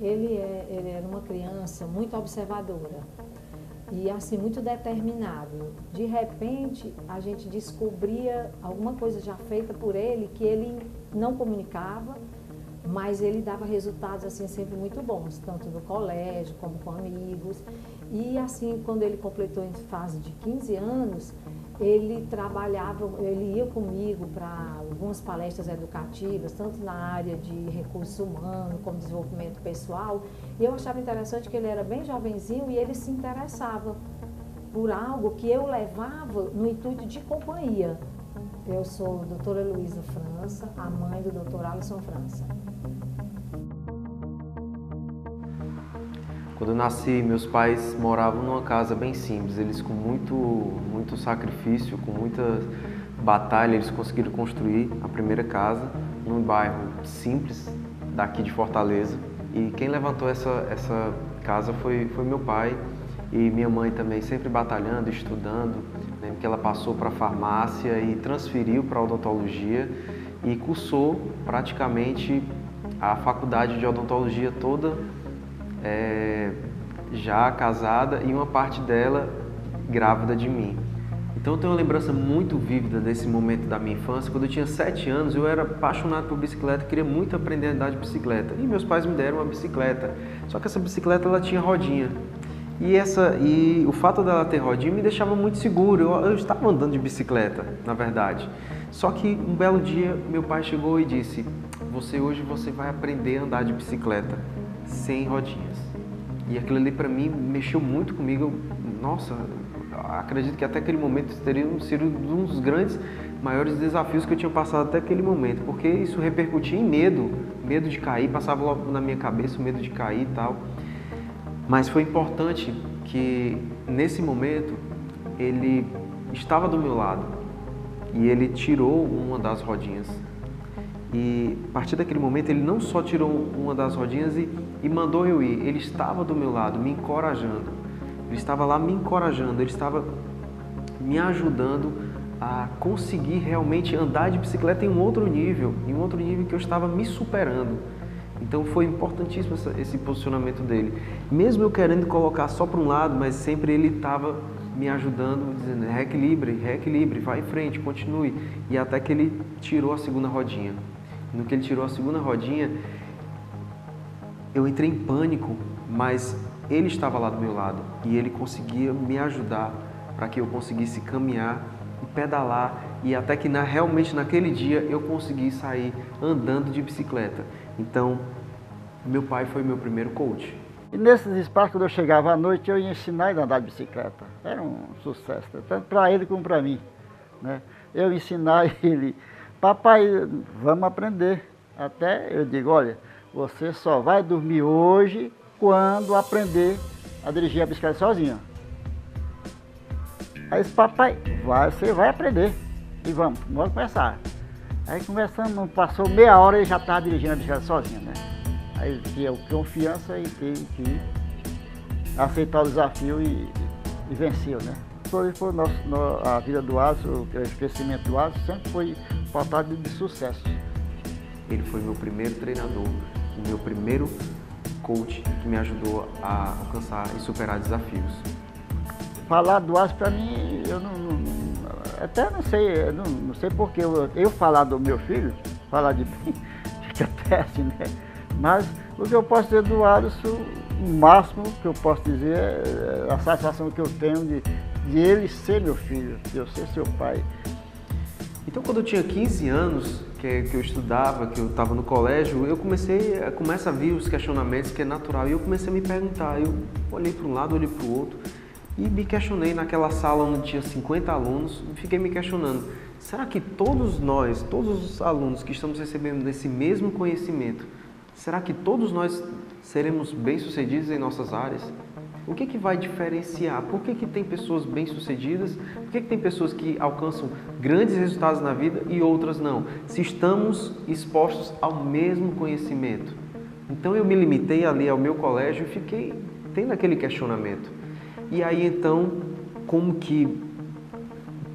Ele era uma criança muito observadora e assim muito determinado. De repente, a gente descobria alguma coisa já feita por ele que ele não comunicava, mas ele dava resultados assim sempre muito bons, tanto no colégio como com amigos. E assim, quando ele completou em fase de 15 anos, ele trabalhava, ele ia comigo para algumas palestras educativas, tanto na área de recursos humanos como desenvolvimento pessoal, e eu achava interessante que ele era bem jovenzinho e ele se interessava por algo que eu levava no intuito de companhia. Eu sou a doutora Luísa França, a mãe do doutor Alisson França. Quando eu nasci, meus pais moravam numa casa bem simples. Eles, com muito sacrifício, com muita batalha, eles conseguiram construir a primeira casa num bairro simples daqui de Fortaleza. E quem levantou essa casa foi meu pai e minha mãe também, sempre batalhando, estudando. Lembro que ela passou para a farmácia e transferiu para a odontologia e cursou praticamente a faculdade de odontologia toda já casada e uma parte dela grávida de mim. Então eu tenho uma lembrança muito vívida desse momento da minha infância. Quando eu tinha 7 anos, eu era apaixonado por bicicleta, queria muito aprender a andar de bicicleta. E meus pais me deram uma bicicleta. Só que essa bicicleta ela tinha rodinha. E o fato dela ter rodinha me deixava muito seguro. Eu estava andando de bicicleta, na verdade. Só que um belo dia meu pai chegou e disse: hoje você vai aprender a andar de bicicleta sem rodinhas. E aquilo ali para mim mexeu muito comigo. Nossa, acredito que até aquele momento teria sido um dos grandes, maiores desafios que eu tinha passado até aquele momento, porque isso repercutia em medo de cair, passava logo na minha cabeça o medo de cair e tal. Mas foi importante que nesse momento ele estava do meu lado e ele tirou uma das rodinhas. E a partir daquele momento ele não só tirou uma das rodinhas e mandou eu ir, ele estava do meu lado, me encorajando. Ele estava lá me encorajando, ele estava me ajudando a conseguir realmente andar de bicicleta em um outro nível que eu estava me superando. Então foi importantíssimo esse posicionamento dele. Mesmo eu querendo colocar só para um lado, mas sempre ele estava me ajudando, dizendo: reequilibre, vai em frente, continue. E até que ele tirou a segunda rodinha. No que ele tirou a segunda rodinha, eu entrei em pânico, mas ele estava lá do meu lado e ele conseguia me ajudar para que eu conseguisse caminhar e pedalar, e até que realmente naquele dia eu consegui sair andando de bicicleta. Então, meu pai foi meu primeiro coach. E nesses espaços, quando eu chegava à noite, eu ia ensinar ele a andar de bicicleta. Era um sucesso, tanto para ele como para mim, né? Eu ensinar ele: papai, vamos aprender. Até eu digo: olha, você só vai dormir hoje quando aprender a dirigir a bicicleta sozinho. Aí disse: papai, você vai aprender. E vamos começar. Aí conversando, passou meia hora e ele já estava dirigindo a bicicleta sozinho, né? Aí ele tinha confiança e teve que aceitar o desafio e venceu, né? A vida do Alisson, o crescimento do Alisson sempre foi pautado de sucesso. Ele foi meu primeiro treinador, o meu primeiro coach que me ajudou a alcançar e superar desafios. Falar do Alisson para mim, eu até não sei, não sei porque eu falar do meu filho, falar de mim, fica péssimo, né? Mas o que eu posso dizer do Alisson, o máximo que eu posso dizer é a satisfação que eu tenho de ele ser meu filho, de eu ser seu pai. Então, quando eu tinha 15 anos, que eu estudava, que eu estava no colégio, eu começa a vir os questionamentos, que é natural, e eu comecei a me perguntar. Eu olhei para um lado, olhei para o outro, e me questionei naquela sala onde tinha 50 alunos, e fiquei me questionando: será que todos nós, todos os alunos que estamos recebendo esse mesmo conhecimento, será que todos nós seremos bem-sucedidos em nossas áreas? O que vai diferenciar? Por que tem pessoas bem-sucedidas? Por que tem pessoas que alcançam grandes resultados na vida e outras não? Se estamos expostos ao mesmo conhecimento. Então eu me limitei ali ao meu colégio e fiquei tendo aquele questionamento. E aí então, como que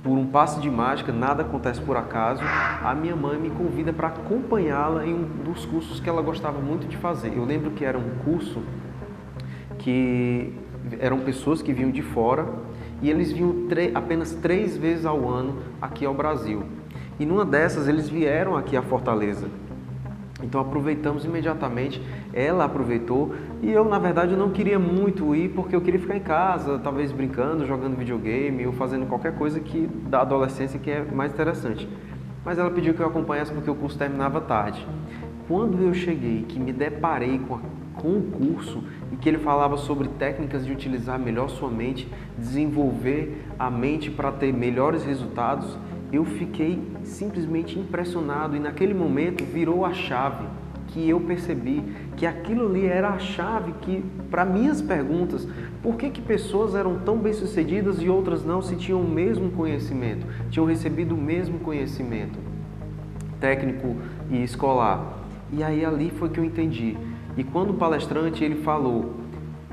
por um passe de mágica, nada acontece por acaso, a minha mãe me convida para acompanhá-la em um dos cursos que ela gostava muito de fazer. Eu lembro que era um curso que eram pessoas que vinham de fora e eles vinham apenas 3 vezes ao ano aqui ao Brasil. E numa dessas eles vieram aqui a Fortaleza. Então aproveitamos imediatamente, ela aproveitou e eu, na verdade, não queria muito ir porque eu queria ficar em casa, talvez brincando, jogando videogame ou fazendo qualquer coisa que da adolescência que é mais interessante. Mas ela pediu que eu acompanhasse porque o curso terminava tarde. Quando eu cheguei, que me deparei com o curso e que ele falava sobre técnicas de utilizar melhor sua mente, desenvolver a mente para ter melhores resultados, eu fiquei simplesmente impressionado e naquele momento virou a chave que eu percebi que aquilo ali era a chave que, para minhas perguntas, por que pessoas eram tão bem-sucedidas e outras não, se tinham o mesmo conhecimento, tinham recebido o mesmo conhecimento técnico e escolar. E aí ali foi que eu entendi. E quando o palestrante ele falou,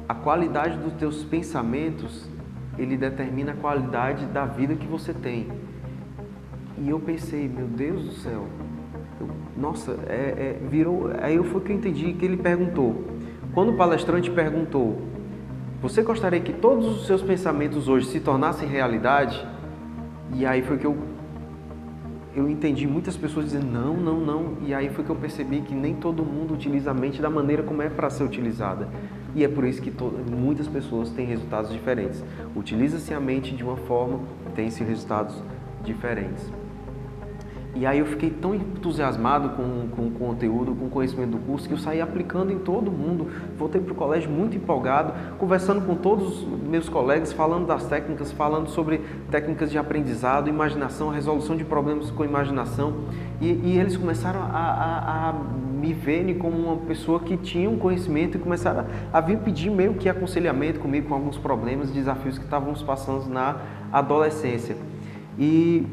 a qualidade dos teus pensamentos, ele determina a qualidade da vida que você tem. E eu pensei, meu Deus do céu, nossa, virou. Aí foi que eu entendi que ele perguntou. Quando o palestrante perguntou, você gostaria que todos os seus pensamentos hoje se tornassem realidade? E aí foi que eu entendi muitas pessoas dizendo não, não, não. E aí foi que eu percebi que nem todo mundo utiliza a mente da maneira como é para ser utilizada. E é por isso que muitas pessoas têm resultados diferentes. Utiliza-se a mente de uma forma, tem-se resultados diferentes. E aí eu fiquei tão entusiasmado com o conteúdo, com o conhecimento do curso, que eu saí aplicando em todo mundo. Voltei para o colégio muito empolgado, conversando com todos os meus colegas, falando das técnicas, falando sobre técnicas de aprendizado, imaginação, resolução de problemas com imaginação. E eles começaram a me verem como uma pessoa que tinha um conhecimento e começaram a vir pedir meio que aconselhamento comigo com alguns problemas, desafios que estávamos passando na adolescência. E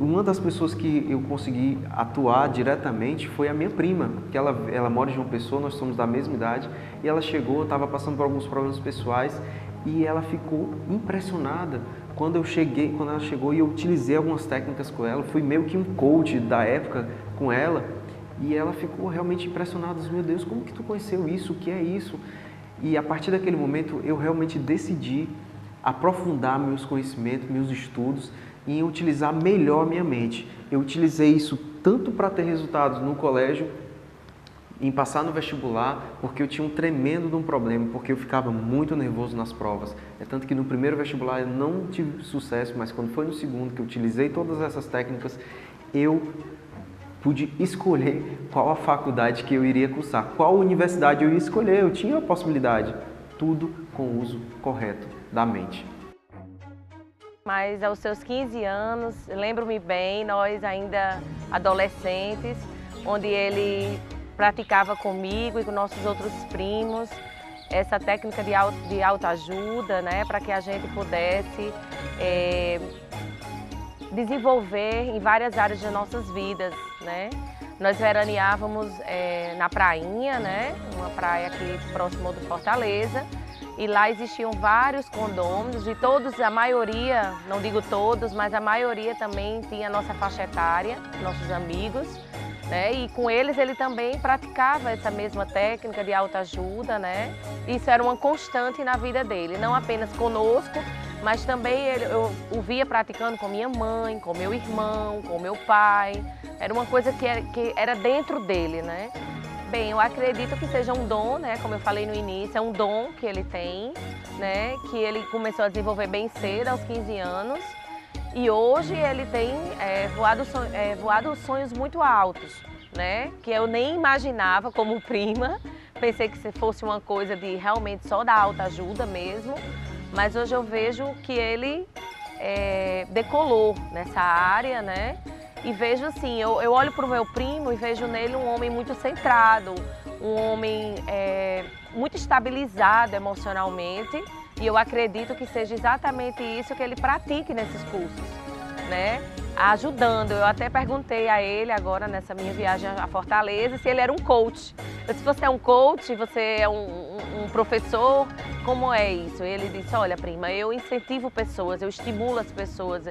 uma das pessoas que eu consegui atuar diretamente foi a minha prima, que ela mora em João Pessoa, nós somos da mesma idade, e ela chegou, estava passando por alguns problemas pessoais, e ela ficou impressionada quando ela chegou e eu utilizei algumas técnicas com ela, fui meio que um coach da época com ela, e ela ficou realmente impressionada, meu Deus, como que tu conheceu isso, o que é isso? E a partir daquele momento eu realmente decidi aprofundar meus conhecimentos, meus estudos, em utilizar melhor minha mente. Eu utilizei isso tanto para ter resultados no colégio, em passar no vestibular, porque eu tinha um tremendo de um problema, porque eu ficava muito nervoso nas provas. É tanto que no primeiro vestibular eu não tive sucesso, mas quando foi no segundo, que eu utilizei todas essas técnicas, eu pude escolher qual a faculdade que eu iria cursar, qual universidade eu ia escolher, eu tinha a possibilidade. Tudo com o uso correto da mente. Mas aos seus 15 anos, lembro-me bem, nós ainda adolescentes, onde ele praticava comigo e com nossos outros primos essa técnica de autoajuda, né, para que a gente pudesse desenvolver em várias áreas de nossas vidas, né. Nós veraneávamos na prainha, né, uma praia aqui próximo de Fortaleza, e lá existiam vários condôminos, e todos, a maioria, não digo todos, mas a maioria também tinha a nossa faixa etária, nossos amigos, né? E com eles ele também praticava essa mesma técnica de autoajuda, né? Isso era uma constante na vida dele, não apenas conosco, mas também eu o via praticando com minha mãe, com meu irmão, com meu pai. Era uma coisa que era dentro dele, né? Bem, eu acredito que seja um dom, né? Como eu falei no início, é um dom que ele tem, né? Que ele começou a desenvolver bem cedo, aos 15 anos. E hoje ele tem voado sonhos muito altos, né? Que eu nem imaginava como prima. Pensei que fosse uma coisa de realmente só da autoajuda mesmo. Mas hoje eu vejo que ele decolou nessa área, né? E vejo assim, eu olho para o meu primo e vejo nele um homem muito centrado, um homem muito estabilizado emocionalmente, e eu acredito que seja exatamente isso que ele pratique nesses cursos, né? ajudando. Eu até perguntei a ele agora, nessa minha viagem a Fortaleza, se ele era um coach. Se você é um coach, você é um professor, como é isso? Ele disse, olha prima, eu incentivo pessoas, eu estimulo as pessoas,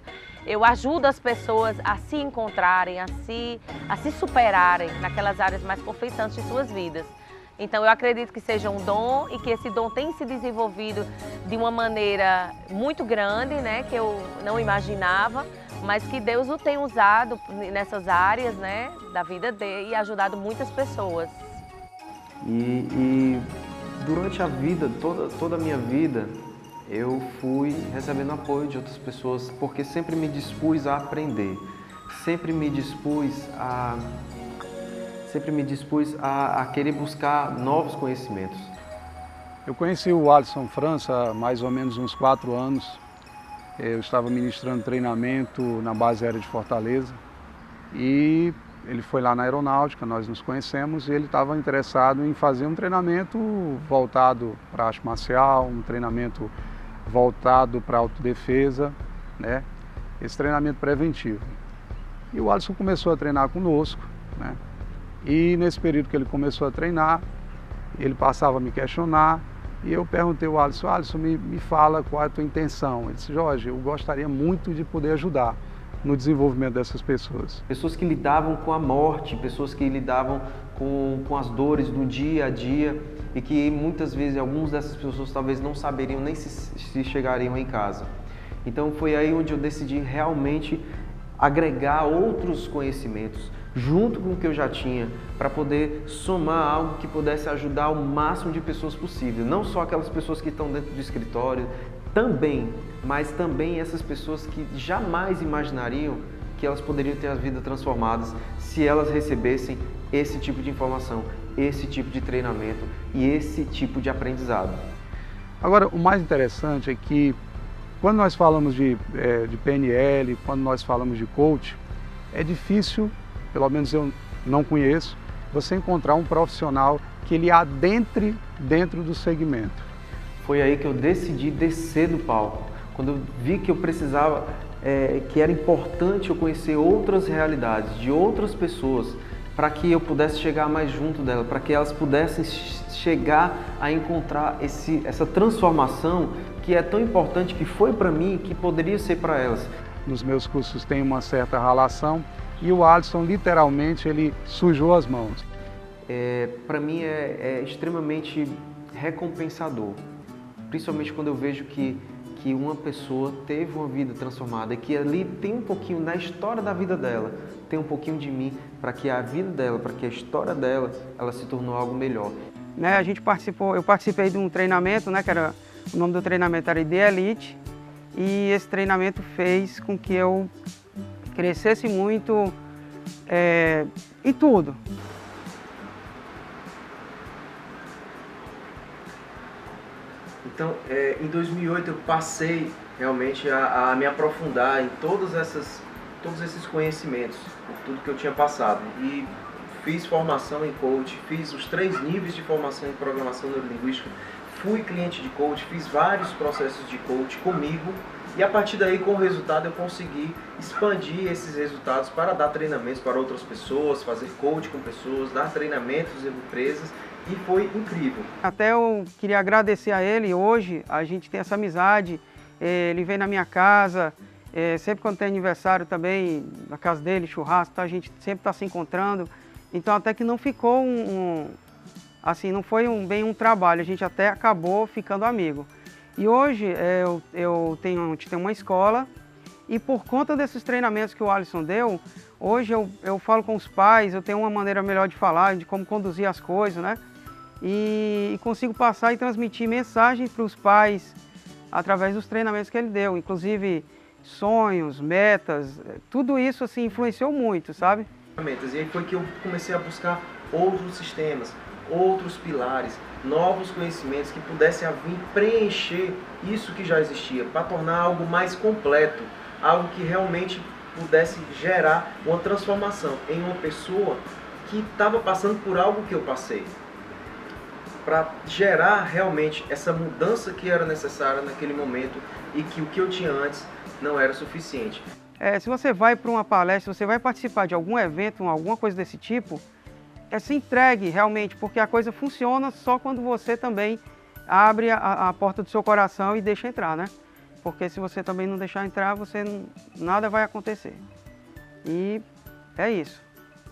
eu ajudo as pessoas a se encontrarem, a se superarem naquelas áreas mais conflitantes de suas vidas. Então eu acredito que seja um dom e que esse dom tem se desenvolvido de uma maneira muito grande, né, que eu não imaginava, mas que Deus o tem usado nessas áreas, né, da vida dele e ajudado muitas pessoas. E durante a vida, toda a minha vida, eu fui recebendo apoio de outras pessoas, porque sempre me dispus a aprender, sempre me dispus a querer buscar novos conhecimentos. Eu conheci o Alisson França há mais ou menos uns 4 anos. Eu estava ministrando treinamento na base aérea de Fortaleza e ele foi lá na aeronáutica, nós nos conhecemos e ele estava interessado em fazer um treinamento voltado para a arte marcial, um treinamento voltado para a autodefesa, né? Esse treinamento preventivo. E o Alisson começou a treinar conosco, né? E nesse período que ele começou a treinar, ele passava a me questionar e eu perguntei ao Alisson, Alisson, me fala qual é a tua intenção. Ele disse, Jorge, eu gostaria muito de poder ajudar no desenvolvimento dessas pessoas. Pessoas que lidavam com a morte, pessoas que lidavam com as dores do dia a dia e que muitas vezes algumas dessas pessoas talvez não saberiam nem se chegariam em casa. Então foi aí onde eu decidi realmente agregar outros conhecimentos junto com o que eu já tinha, para poder somar algo que pudesse ajudar o máximo de pessoas possível. Não só aquelas pessoas que estão dentro do escritório, mas também essas pessoas que jamais imaginariam que elas poderiam ter as vidas transformadas se elas recebessem esse tipo de informação, esse tipo de treinamento e esse tipo de aprendizado. Agora, o mais interessante é que quando nós falamos de PNL, quando nós falamos de coach, é difícil, pelo menos eu não conheço, você encontrar um profissional que ele adentre dentro do segmento. Foi aí que eu decidi descer do palco, quando eu vi que eu precisava, que era importante eu conhecer outras realidades, de outras pessoas, para que eu pudesse chegar mais junto dela, para que elas pudessem chegar a encontrar essa transformação que é tão importante, que foi para mim, que poderia ser para elas. Nos meus cursos tem uma certa relação e o Alisson literalmente ele sujou as mãos. Para mim é extremamente recompensador, principalmente quando eu vejo que uma pessoa teve uma vida transformada e que ali tem um pouquinho na história da vida dela, tem um pouquinho de mim, para que a vida dela, para que a história dela, ela se tornou algo melhor. Né, eu participei de um treinamento, né, o nome do treinamento era ID Elite, e esse treinamento fez com que eu crescesse muito em tudo. Então, em 2008 eu passei realmente a me aprofundar em todos esses conhecimentos, por tudo que eu tinha passado. E fiz formação em coach, fiz os 3 níveis de formação em programação neurolinguística, fui cliente de coach, fiz vários processos de coach comigo e a partir daí, com o resultado, eu consegui expandir esses resultados para dar treinamentos para outras pessoas, fazer coach com pessoas, dar treinamentos em empresas. E foi incrível. Até eu queria agradecer a ele, hoje a gente tem essa amizade, ele vem na minha casa, sempre quando tem aniversário também, na casa dele, churrasco, a gente sempre está se encontrando. Então até que não ficou assim, não foi bem um trabalho, a gente até acabou ficando amigo. E hoje a gente tem uma escola e por conta desses treinamentos que o Alisson deu, hoje eu falo com os pais, eu tenho uma maneira melhor de falar, de como conduzir as coisas, né? E consigo passar e transmitir mensagens para os pais através dos treinamentos que ele deu, inclusive sonhos, metas, tudo isso assim influenciou muito, sabe? E aí foi que eu comecei a buscar outros sistemas, outros pilares, novos conhecimentos que pudessem vir preencher isso que já existia, para tornar algo mais completo, algo que realmente pudesse gerar uma transformação em uma pessoa que estava passando por algo que eu passei, para gerar realmente essa mudança que era necessária naquele momento e que o que eu tinha antes não era suficiente. se você vai para uma palestra, você vai participar de algum evento, alguma coisa desse tipo, se entregue realmente, porque a coisa funciona só quando você também abre a porta do seu coração e deixa entrar, né? Porque se você também não deixar entrar, nada vai acontecer. E é isso.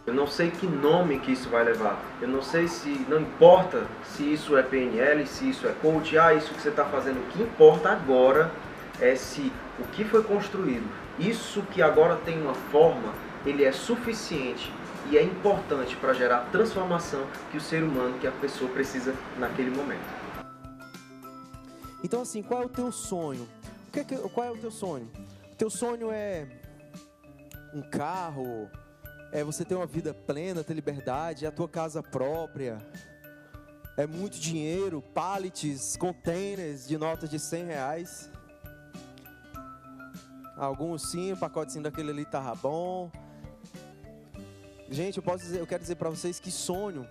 Eu não sei que nome que isso vai levar. Eu não sei se... Não importa se isso é PNL, se isso é coach. Isso que você está fazendo. O que importa agora é se o que foi construído, isso que agora tem uma forma, ele é suficiente e é importante para gerar a transformação que o ser humano, que a pessoa precisa naquele momento. Então assim, qual é o teu sonho? Qual é o teu sonho? O teu sonho é um carro, é você ter uma vida plena, ter liberdade, é a tua casa própria, é muito dinheiro, pallets, containers de notas de R$100. Alguns sim, um pacotezinho daquele ali tava bom. Gente, eu quero dizer para vocês que sonho,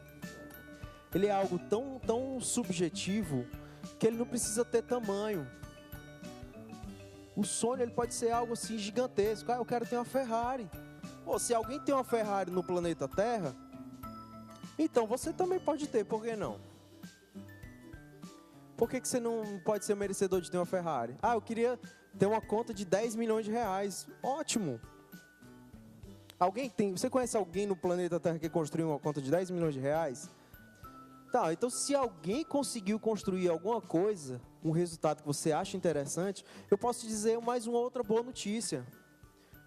ele é algo tão subjetivo que ele não precisa ter tamanho. O sonho, ele pode ser algo assim gigantesco. Eu quero ter uma Ferrari. Se alguém tem uma Ferrari no planeta Terra, então você também pode ter, por que não? Por que você não pode ser merecedor de ter uma Ferrari? Eu queria ter uma conta de R$10 milhões. Ótimo! Você conhece alguém no planeta Terra que construiu uma conta de R$10 milhões? Tá, então se alguém conseguiu construir alguma coisa, um resultado que você acha interessante, eu posso te dizer mais uma outra boa notícia.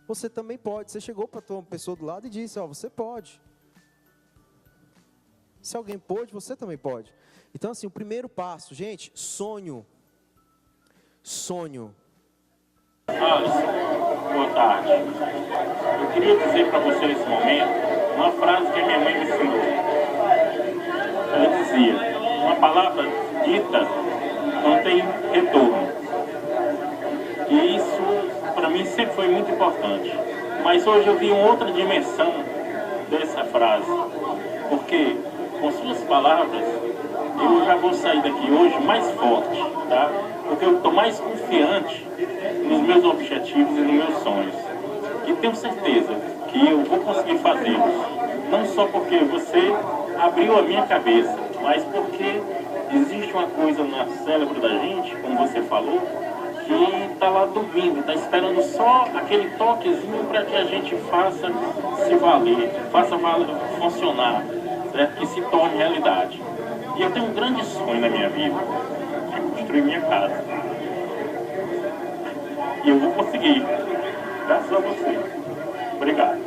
Você também pode. Você chegou para uma pessoa do lado e disse, você pode. Se alguém pôde, você também pode. Então assim, o primeiro passo, gente, sonho. Sonho. Alisson, boa tarde. Eu queria dizer para você nesse momento uma frase que a minha mãe me ensinou. Ela dizia, uma palavra dita não tem retorno. E isso para mim sempre foi muito importante. Mas hoje eu vi uma outra dimensão dessa frase. Porque com suas palavras eu já vou sair daqui hoje mais forte, tá? Porque eu estou mais confiante nos meus objetivos e nos meus sonhos. E tenho certeza que eu vou conseguir fazê-los. Não só porque você abriu a minha cabeça, mas porque existe uma coisa no cérebro da gente, como você falou, que está lá dormindo, está esperando só aquele toquezinho para que a gente faça se valer, faça funcionar, certo? Que se torne realidade. E eu tenho um grande sonho na minha vida, de construir minha casa. E eu vou conseguir, graças a você. Obrigado.